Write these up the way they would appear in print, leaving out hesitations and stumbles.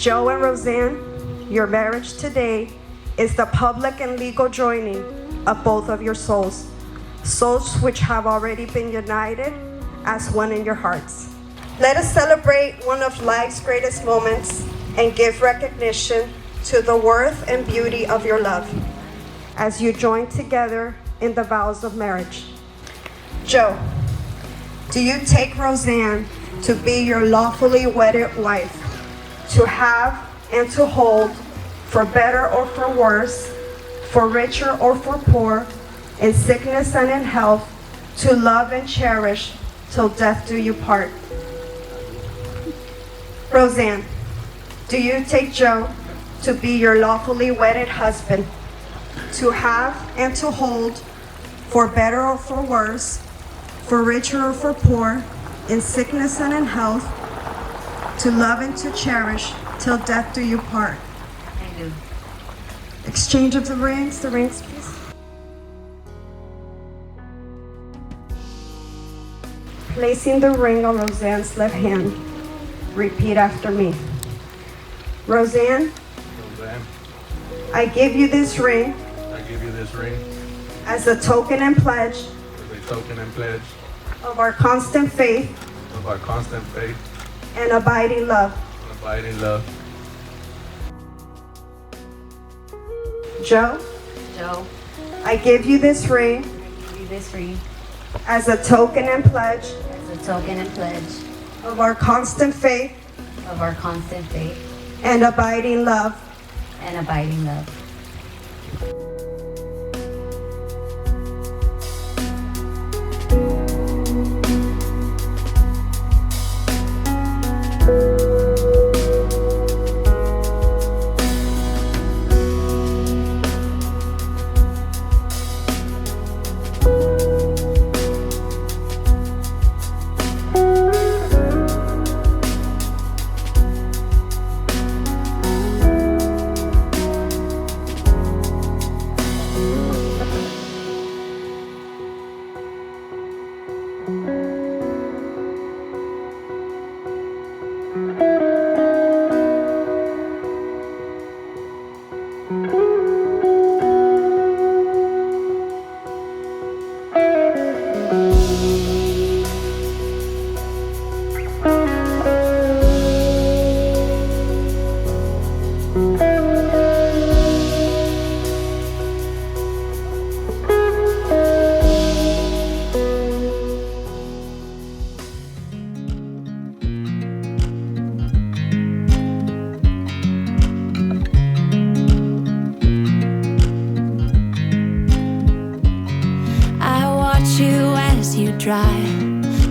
Joe and Rosanne, your marriage today is the public and legal joining of both of your souls, souls which have already been united as one in your hearts. Let us celebrate one of life's greatest moments and give recognition to the worth and beauty of your love as you join together in the vows of marriage. Joe, do you take Rosanne to be your lawfully wedded wife, to have and to hold, for better or for worse, for richer or for poor, in sickness and in health, to love and cherish till death do you part? Rosanne, do you take Joe to be your lawfully wedded husband, to have and to hold, for better or for worse, for richer or for poor, in sickness and in health, to love and to cherish till death do you part? I do. Exchange of the rings please. Placing the ring on Rosanne's left hand, repeat after me. Rosanne, I give you this ring I give you this ring as a token and pledge as a token and pledge of our constant faith of our constant faith and abiding love. and abiding love. Joe, Joe, I give you this ring I give you this ring as a token and pledge as a token and pledge of our constant faith of our constant faith and abiding love. and abiding love.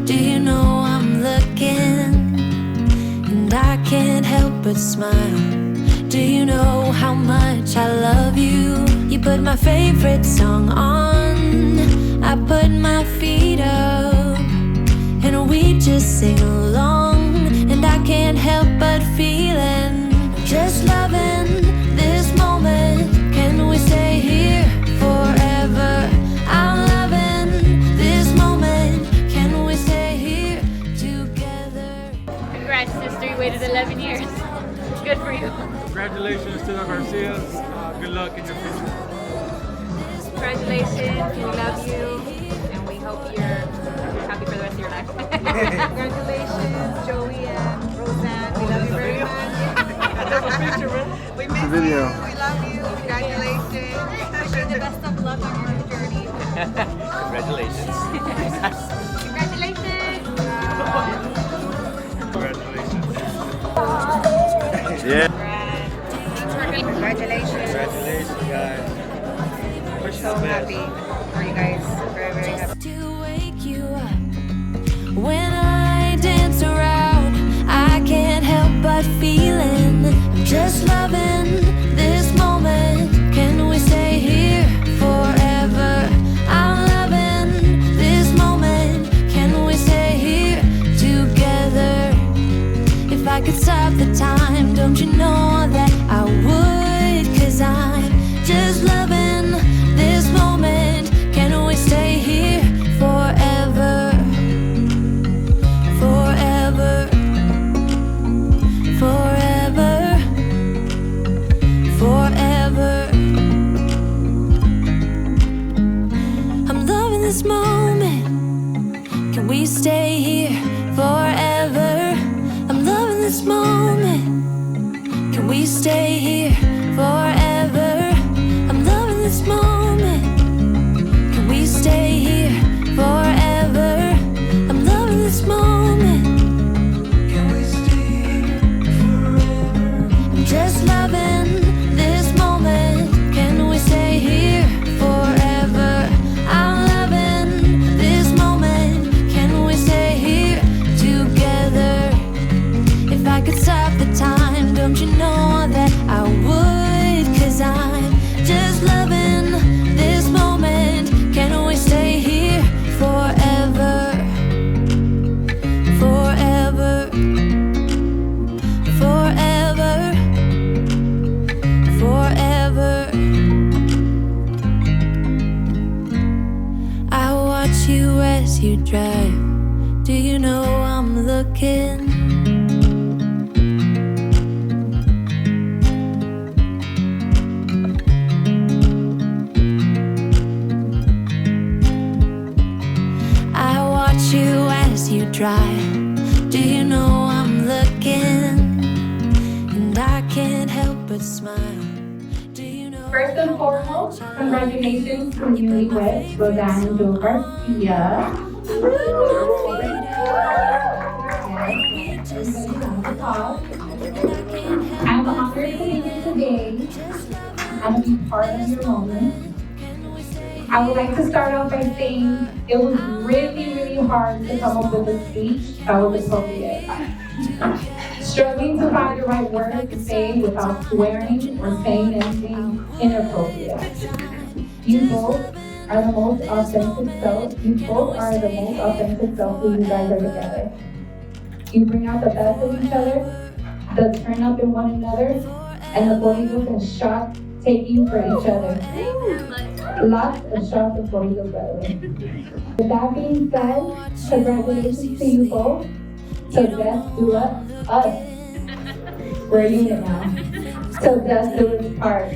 Do you know I'm looking and I can't help but smile? Do you know how much I love you? You put my favorite song on, I put my feet up, and we just sing along. And I can't help but feeling, just loving this moment. Can we stay here forever? I'm loving this moment. Can we stay here together? Congrats, sister. You waited 11 years. Good for you. Congratulations to the Garcias. Good luck in your future. Congratulations. We love you. And we hope you're happy for the rest of your life. Congratulations, Joey and Rosanne. We love you very much. We miss you. We love you. Congratulations. Wish you the best of luck on your journey. Congratulations. Congratulations. Congratulations. Yeah. Congratulations. Congratulations, guys. We're so happy for you guys. Very, very happy. To wake you up when I dance around, I can't help but feeling, I'm just loving this moment. Can we stay here forever? I'm loving this moment. Can we stay here together? If I could stop the time, don't you know that I would? 'Cause I'm just loving this moment. Can we stay here forever? Forever, forever. this moment. Can we stay here forever? I'm loving this moment. Can we stay here forever? I'm loving this moment. Can we stay here forever? I'm loving this moment. Can we stay here forever? I'm just loving this moment. Can we stay here forever? I'm loving this moment. Can we stay here together? If I could stop the time, don't you know that I would? 'Cause I'm just loving this moment. Can we stay here forever? Forever. Forever. Forever. I watch you as you drive. Do you know I'm looking? I watch you as you drive. Do you know I'm looking? And I can't help but smile. Do you know? First and foremost, congratulations to newlyweds, Rosanne and Joe Garcia. I'm honored to be here today and be part of your moment. I would like to start off by saying it was really hard to come up with a speech that was appropriate. Struggling to find the right words to say without swearing or saying anything inappropriate. You both are the most authentic self. You both are the most authentic self who you guys are together. You bring out the best of each other, the turn up in one another, and the bolitos and shots taking for each other. Lots of shots of bolitos, by the way. With that being said, congratulations to you both. Till death do us. We're a unit now. Till death do us part.